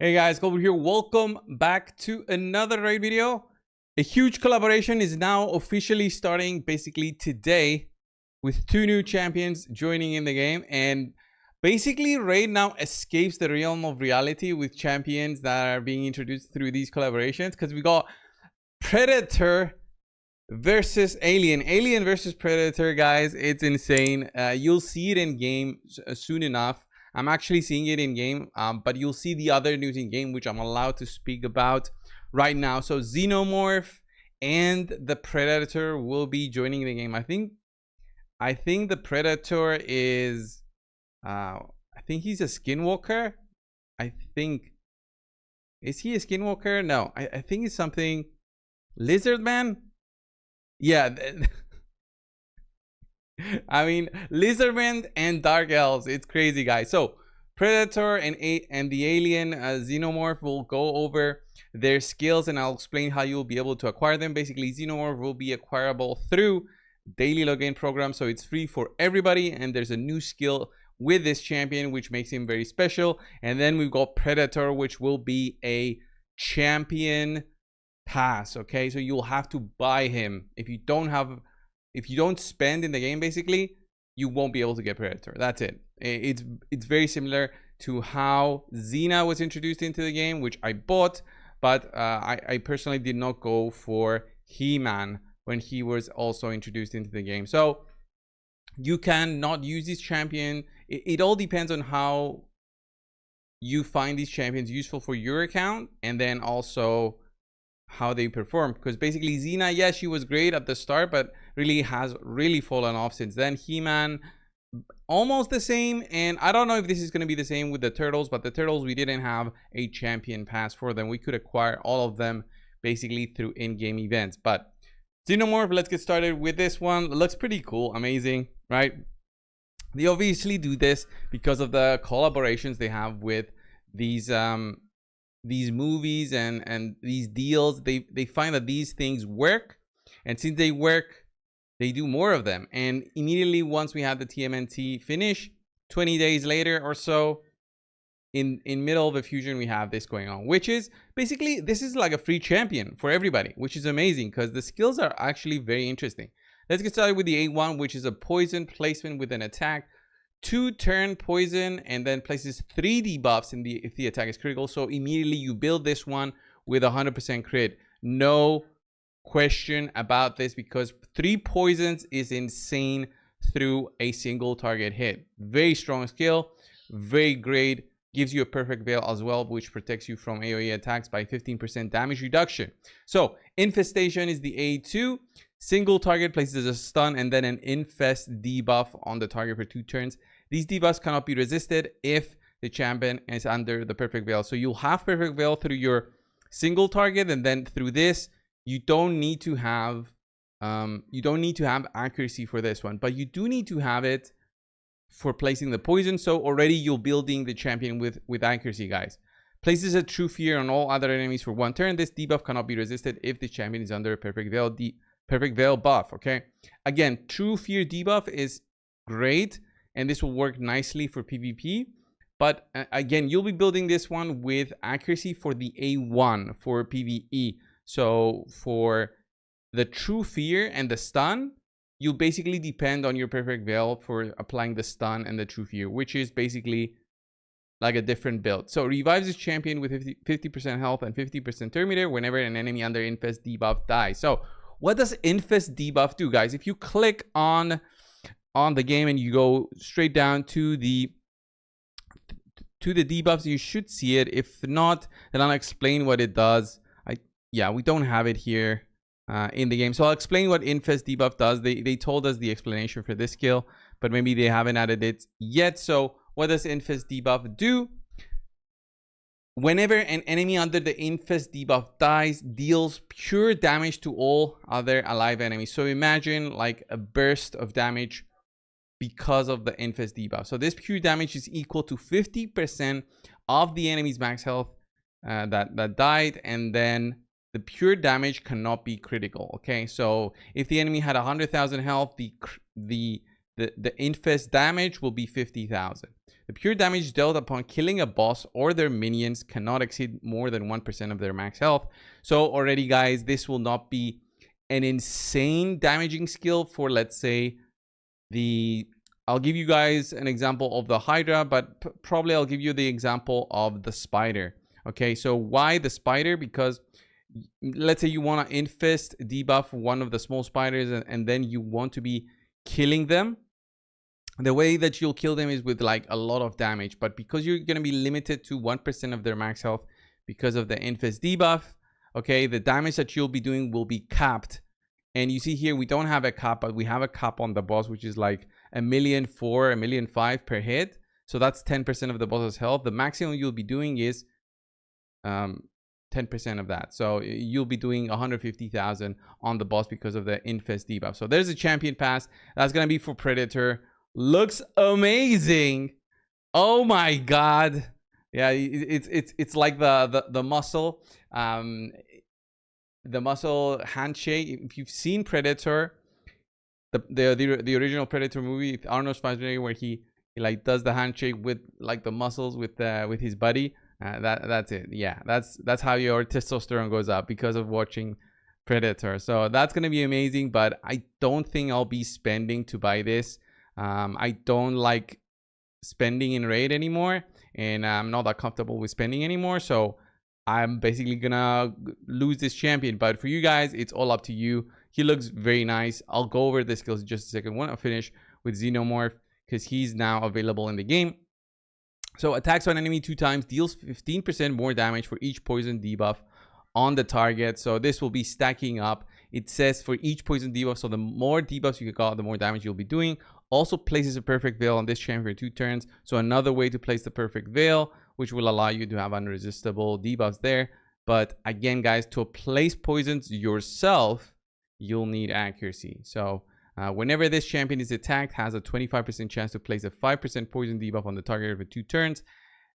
Hey guys, Collab here. Welcome back to another raid video. A huge collaboration is now officially starting basically today with two new champions joining in the game, and basically raid now escapes the realm of reality with champions that are being introduced through these collaborations, because we got Predator versus Alien versus Predator, guys. It's insane. You'll see it in game soon enough. I'm actually seeing it in game, but you'll see the other news in game, which I'm allowed to speak about right now. So Xenomorph and the Predator will be joining the game. I think the Predator is, I think he's a skinwalker. Is he a skinwalker? No, I think it's something lizard man. Yeah. I mean, Lizardmen and Dark Elves. It's crazy, guys. So, Predator and the Alien Xenomorph will go over their skills, and I'll explain how you'll be able to acquire them. Basically, Xenomorph will be acquirable through daily login program, so it's free for everybody, and there's a new skill with this champion, which makes him very special. And then we've got Predator, which will be a champion pass, okay? So you'll have to buy him. If you don't spend in the game, basically, you won't be able to get Predator. That's it. It's very similar to how Xena was introduced into the game, which I bought, but I personally did not go for He-Man when he was also introduced into the game. So you can not use this champion. It all depends on how you find these champions useful for your account, and then also how they perform, because basically Xena, yes, she was great at the start, but really has fallen off since then. He-Man, almost the same, and I don't know if this is going to be the same with the Turtles, but the Turtles, we didn't have a champion pass for them. We could acquire all of them basically through in-game events. But Xenomorph, let's get started with this one. It looks pretty cool, amazing, right? They obviously do this because of the collaborations they have with these movies and these deals. They find that these things work, and since they work, they do more of them. And immediately once we had the TMNT finish, 20 days later or so, in middle of a fusion, we have this going on, which is basically, this is like a free champion for everybody, which is amazing because the skills are actually very interesting. Let's get started with the A1, which is a poison placement with an attack, 2-turn poison, and then places 3 debuffs if the attack is critical. So immediately you build this one with 100% crit. No question about this, because 3 poisons is insane through a single target hit. Very strong skill, very great. Gives you a perfect veil as well, which protects you from AoE attacks by 15% damage reduction. So infestation is the A2. Single target places a stun and then an infest debuff on the target for 2 turns. These debuffs cannot be resisted if the champion is under the perfect veil. So you'll have perfect veil through your single target, and then through this, you don't need to have accuracy for this one, but you do need to have it for placing the poison. So already you're building the champion with accuracy, guys. Places a true fear on all other enemies for 1 turn. This debuff cannot be resisted if the champion is under a perfect veil buff. Okay, again, true fear debuff is great, and this will work nicely for PvP. But again, you'll be building this one with accuracy for the A1 for PvE. So for the true fear and the stun, you basically depend on your perfect veil for applying the stun and the true fear, which is basically like a different build. So revives this champion with 50% health and 50% turn meter whenever an enemy under infest debuff dies. So what does infest debuff do, guys? If you click on the game and you go straight down to the debuffs, you should see it. If not, then I'll explain what it does. Yeah, we don't have it here in the game, so I'll explain what infest debuff does. They told us the explanation for this skill, but maybe they haven't added it yet. So what does infest debuff do? Whenever an enemy under the infest debuff dies, deals pure damage to all other alive enemies. So imagine like a burst of damage because of the infest debuff. So this pure damage is equal to 50% of the enemy's max health that died, and then the pure damage cannot be critical. Okay, so if the enemy had 100,000 health, the the infest damage will be 50,000. The pure damage dealt upon killing a boss or their minions cannot exceed more than 1% of their max health. So already, guys, this will not be an insane damaging skill for, let's say, I'll give you guys an example of the Hydra, but probably I'll give you the example of the Spider. Okay, so why the Spider? Because let's say you want to infest debuff one of the small spiders, and then you want to be killing them. The way that you'll kill them is with like a lot of damage, but because you're going to be limited to 1% of their max health because of the infest debuff, okay, the damage that you'll be doing will be capped. And you see here, we don't have a cap, but we have a cap on the boss, which is like 1,000,004, 1,000,005 per hit. So that's 10% of the boss's health. The maximum you'll be doing is 10% of that. So you'll be doing 150,000 on the boss because of the infest debuff. So there's a champion pass. That's going to be for Predator. Looks amazing. Oh my god. Yeah, it's like the muscle. The muscle handshake. If you've seen Predator, the original Predator movie, Arnold Schwarzenegger, where he like does the handshake with like the muscles with his buddy. That's it. Yeah, that's how your testosterone goes up because of watching Predator. So that's gonna be amazing. But I don't think I'll be spending to buy this. I don't like spending in raid anymore, and I'm not that comfortable with spending anymore. So I'm basically gonna lose this champion. But for you guys, it's all up to you. He looks very nice. I'll go over the skills in just a second. I want to finish with Xenomorph because he's now available in the game. So attacks on enemy 2 times, deals 15% more damage for each poison debuff on the target. So this will be stacking up. It says for each poison debuff, so the more debuffs you got, the more damage you'll be doing. Also places a perfect veil on this champion for 2 turns. So another way to place the perfect veil, which will allow you to have unresistible debuffs there. But again, guys, to place poisons yourself, you'll need accuracy. So whenever this champion is attacked, has a 25% chance to place a 5% poison debuff on the target for 2 turns.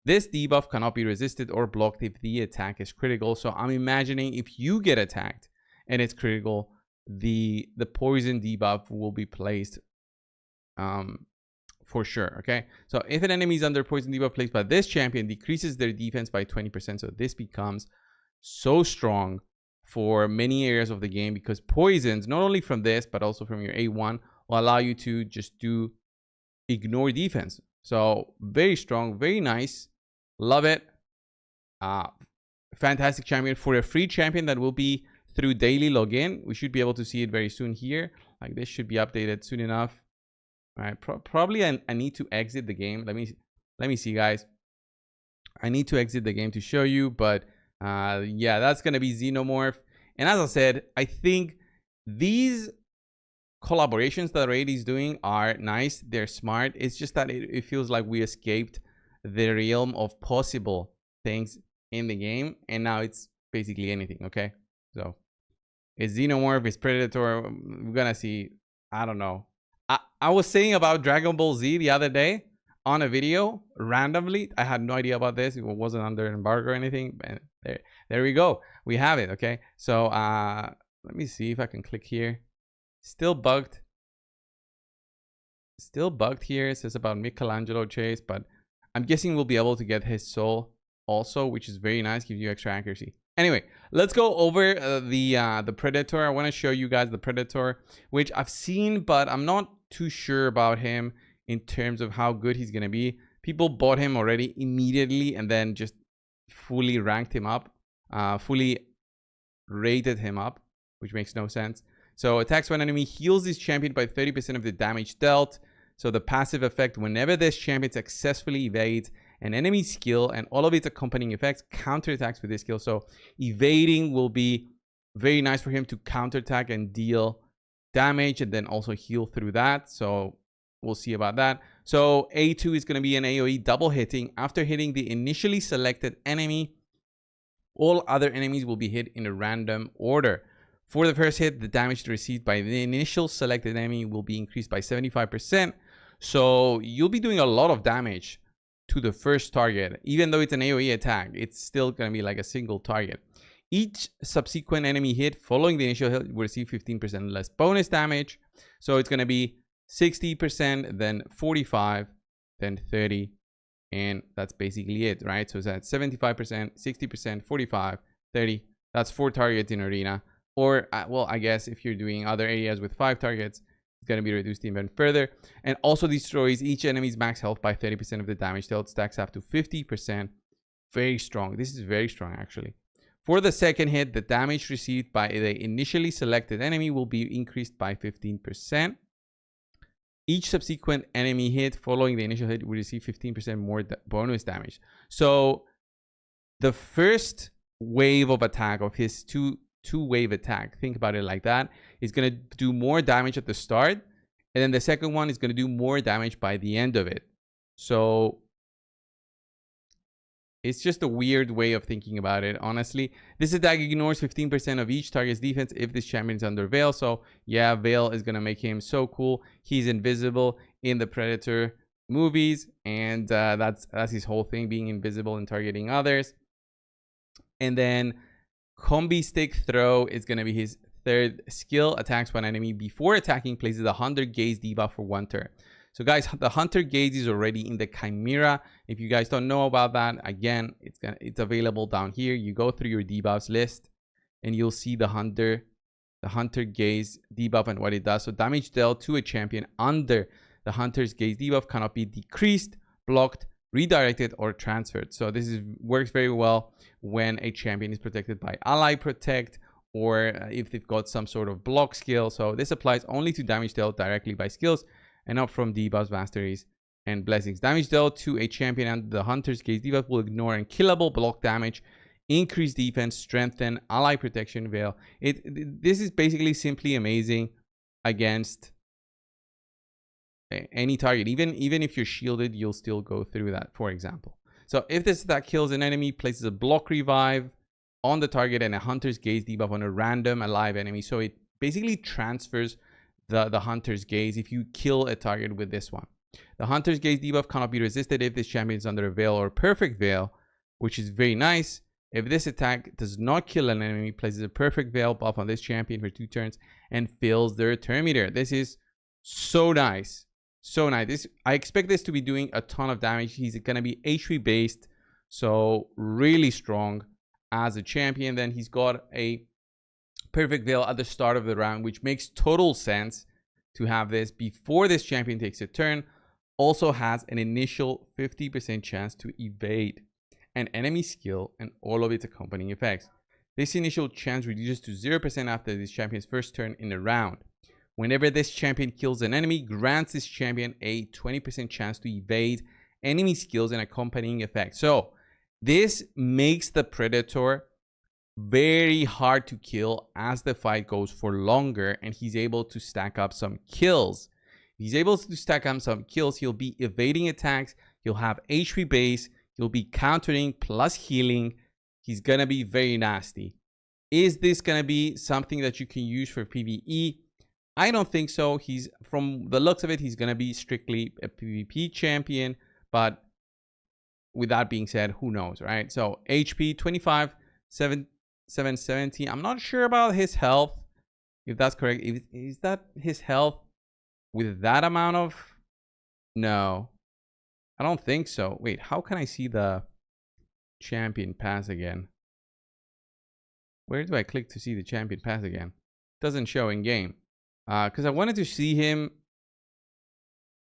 This debuff cannot be resisted or blocked if the attack is critical. So I'm imagining if you get attacked and it's critical, the poison debuff will be placed for sure. Okay, so if an enemy is under poison debuff placed by this champion, decreases their defense by 20%. So this becomes so strong for many areas of the game, because poisons, not only from this but also from your A1, will allow you to just ignore defense. So very strong, very nice, love it. Fantastic champion. For a free champion that will be through daily login, we should be able to see it very soon here. Like this should be updated soon enough. All right, probably I need to exit the game. Let me see, guys. I need to exit the game to show you, but yeah, that's gonna be Xenomorph. And as I said, I think these collaborations that Raid is doing are nice. They're smart. It's just that it feels like we escaped the realm of possible things in the game, and now it's basically anything. Okay, so it's Xenomorph, it's Predator. We're gonna see. I don't know. I was saying about Dragon Ball Z the other day on a video randomly. I had no idea about this. It wasn't under embargo or anything. And there we go. We have it. Okay, so let me see if I can click here. Still bugged here. It says about Michelangelo Chase, but I'm guessing we'll be able to get his soul also, which is very nice. Gives you extra accuracy. Anyway, let's go over the Predator. I want to show you guys the Predator, which I've seen, but I'm not too sure about him in terms of how good he's gonna be. People bought him already immediately and then just fully ranked him up, fully rated him up, which makes no sense. So attacks one enemy, heals this champion by 30% of the damage dealt. So the passive effect, whenever this champion successfully evades an enemy skill and all of its accompanying effects, counterattacks with this skill. So evading will be very nice for him to counterattack and deal damage and then also heal through that. So we'll see about that. So A2 is going to be an AoE double hitting. After hitting the initially selected enemy, all other enemies will be hit in a random order. For the first hit, the damage received by the initial selected enemy will be increased by 75%. So you'll be doing a lot of damage to the first target. Even though it's an AoE attack, it's still going to be like a single target. Each subsequent enemy hit following the initial hit will receive 15% less bonus damage. So it's going to be 60%, then 45, then 30, and that's basically it, right? So that's 75%, 60%, 45, 30. That's 4 targets in arena. Or, well, I guess if you're doing other areas with 5 targets, it's going to be reduced even further. And also destroys each enemy's max health by 30% of the damage dealt. Stacks up to 50%. Very strong. This is very strong, actually. For the second hit, the damage received by the initially selected enemy will be increased by 15%. Each subsequent enemy hit following the initial hit will receive 15% more bonus damage. So the first wave of attack of his two-wave attack, think about it like that, is going to do more damage at the start, and then the second one is going to do more damage by the end of it. So it's just a weird way of thinking about it, honestly. This attack ignores 15% of each target's defense if this champion is under Veil. So yeah, Veil is going to make him so cool. He's invisible in the Predator movies, and that's his whole thing, being invisible and targeting others. And then Combi Stick Throw is going to be his third skill. Attacks one enemy before attacking, places a Hunter Gaze debuff for 1 turn. So guys, the Hunter Gaze is already in the Chimera. If you guys don't know about that, again, it's available down here. You go through your debuffs list and you'll see the Hunter Gaze debuff and what it does. So damage dealt to a champion under the Hunter's Gaze debuff cannot be decreased, blocked, redirected, or transferred. So this works very well when a champion is protected by Ally Protect, or if they've got some sort of block skill. So this applies only to damage dealt directly by skills and not from debuffs, masteries, and blessings. Damage dealt to a champion under the Hunter's Gaze debuff will ignore unkillable block damage, increase defense, strengthen, ally protection, veil. This is basically simply amazing against any target. Even if you're shielded, you'll still go through that, for example. So if this attack kills an enemy, places a block revive on the target and a Hunter's Gaze debuff on a random alive enemy. So it basically transfers the Hunter's Gaze if you kill a target with this one. The Hunter's Gaze debuff cannot be resisted if this champion is under a veil or perfect veil, which is very nice. If this attack does not kill an enemy, places a perfect veil buff on this champion for 2 turns and fills their turn meter. This is so nice. So nice. I expect this to be doing a ton of damage. He's going to be HP based, so really strong as a champion. Then he's got a perfect veil at the start of the round, which makes total sense to have this before this champion takes a turn. Also has an initial 50% chance to evade an enemy skill and all of its accompanying effects. This initial chance reduces to 0% after this champion's first turn in a round. Whenever this champion kills an enemy, grants this champion a 20% chance to evade enemy skills and accompanying effects. So this makes the Predator very hard to kill as the fight goes for longer, and he's able to stack up some kills. If he's able to stack up some kills, he'll be evading attacks, he'll have HP base, he'll be countering plus healing. He's gonna be very nasty. Is this gonna be something that you can use for PvE? I don't think so. From the looks of it, he's gonna be strictly a PvP champion, but with that being said, who knows, right? So HP 25, 770. I'm not sure about his health, if that's correct. Is that his health with that amount of... No, I don't think so. Wait, how can I see the champion pass again? Where do I click to see the champion pass again? Doesn't show in game. Because I wanted to see him.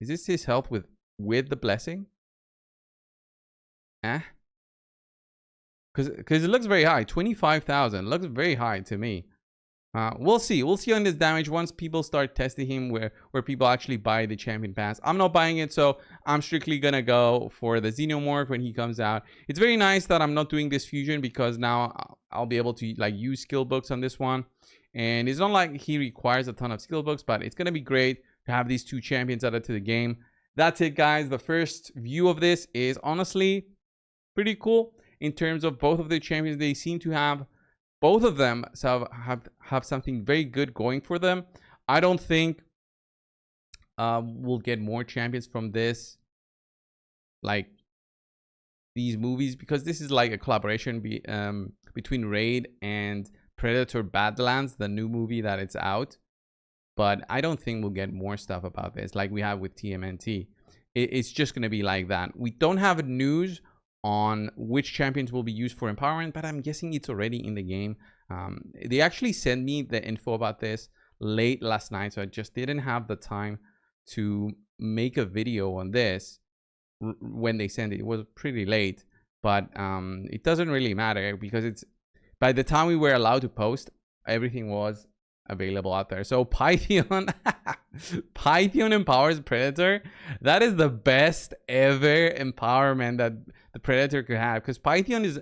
Is this his health with the blessing? Because it looks very high. 25,000 looks very high to me. We'll see on this damage once people start testing him, where people actually buy the champion pass. I'm not buying it, so I'm strictly gonna go for the Xenomorph when he comes out. It's very nice that I'm not doing this fusion, because now I'll be able to like use skill books on this one, and it's not like he requires a ton of skill books, but it's gonna be great to have these 2 champions added to the game. That's it, guys. The first view of this is honestly pretty cool in terms of both of the champions. They seem to have, both of them have something very good going for them. I don't think we'll get more champions from this, like these movies, because this is like a collaboration between Raid and Predator Badlands, the new movie that it's out. but I don't think we'll get more stuff about this like we have with TMNT. It's just going to be like that. We don't have news on which champions will be used for empowerment, but I'm guessing it's already in the game. They actually sent me the info about this late last night, so I just didn't have the time to make a video on this when they sent it. It was pretty late, but it doesn't really matter because it's by the time we were allowed to post, everything was available out there. So Python Python empowers Predator. That is the best ever empowerment that the Predator could have, because Python is,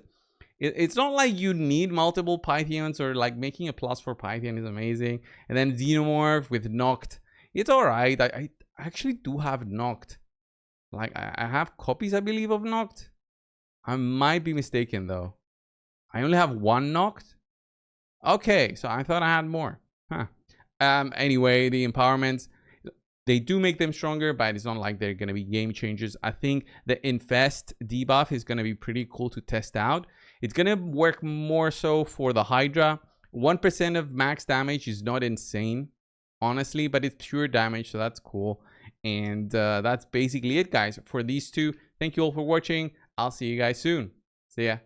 it's not like you need multiple Pythons, or like making a plus for Python is amazing. And then Xenomorph with Knocked, it's all right. I actually do have Knocked. Like I have copies, I believe, of Knocked. I might be mistaken though. I only have one Knocked. Okay, so I thought I had more. Huh. Anyway, the empowerments, they do make them stronger, but it's not like they're going to be game changers. I think the Infest debuff is going to be pretty cool to test out. It's going to work more so for the Hydra. 1% of max damage is not insane, honestly, but it's pure damage, so that's cool. And that's basically it, guys, for these two. Thank you all for watching. I'll see you guys soon. See ya.